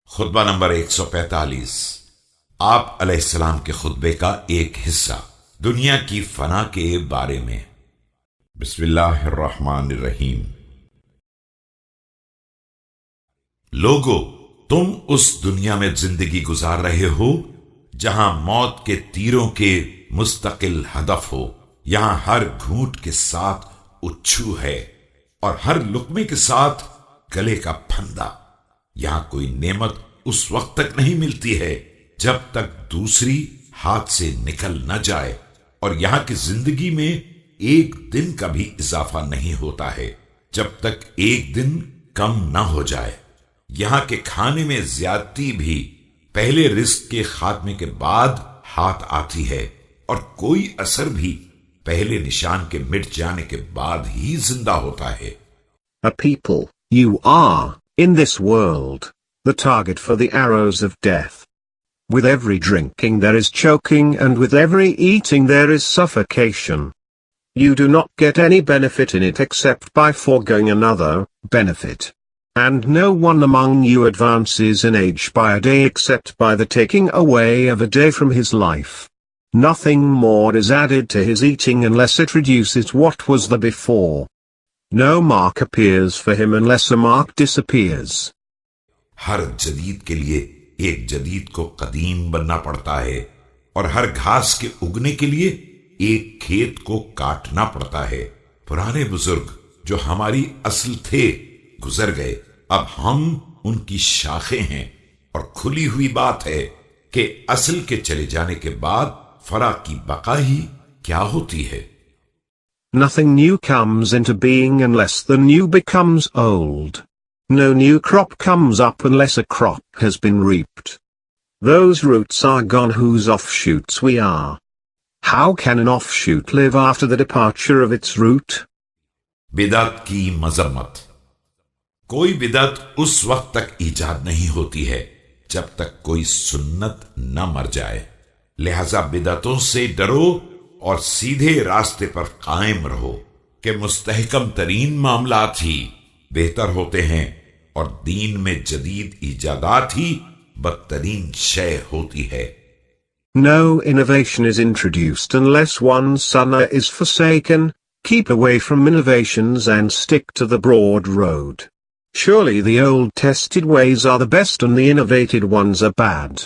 खुतबा number 145। आप अलैहिस्सलाम के खुतबे का एक हिस्सा दुनिया की फना के बारे में। बिस्मिल्लाहिर्रहमानिर्रहीम। लोगो, तुम उस दुनिया में जिंदगी गुजार रहे हो जहां मौत के तीरों के मुस्तकिल हदफ हो। यहां हर घूंट के साथ उच्छू है और हर लुक्मे के साथ गले का फंदा। यहां कोई नेमत उस वक्त तक नहीं मिलती है जब तक दूसरी हाथ से निकल न जाए, और यहां की जिंदगी में एक दिन का भी इजाफा नहीं होता है जब तक एक दिन कम न हो जाए। यहां के खाने में ज्यादती भी पहले रिस्क के खात्मे के बाद हाथ आती है, और कोई असर भी पहले निशान के मिट जाने के बाद ही जिंदा होता है। A people, you are, in this world, the target for the arrows of death. With every drinking there is choking, and with every eating there is suffocation. You do not get any benefit in it except by foregoing another benefit. And no one among you advances in age by a day except by the taking away of a day from his life. Nothing more is added to his eating unless it reduces what was the before. No mark appears for him unless a mark disappears. हर जदीद के लिए एक जदीद को कदीम बनना पड़ता है, और हर घास के उगने के लिए एक खेत को काटना पड़ता है। पुराने बुजुर्ग जो हमारी असल थे गुजर गए, अब हम उनकी शाखें हैं, और खुली हुई बात है कि असल के चले जाने के बाद फरा की बका ही क्या होती है। Nothing new comes into being unless the new becomes old. No new crop comes up unless a crop has been reaped. Those roots are gone whose offshoots we are. How can an offshoot live after the departure of its root? बिदअत की मजम्मत। कोई बिदअत उस वक्त तक ईजाद नहीं होती है जब तक कोई सुन्नत न मर जाए। लिहाजा बिदअतों से डरो और सीधे रास्ते पर कायम रहो कि मुस्तहकम तरीन मामलात ही बेहतर होते हैं, और दीन में जदीद इजादात ही बदतरीन शय होती है। No innovation is introduced unless one sunnah is forsaken. Keep away from innovations and stick to the broad road. Surely the old tested ways are the best and the innovated ones are bad.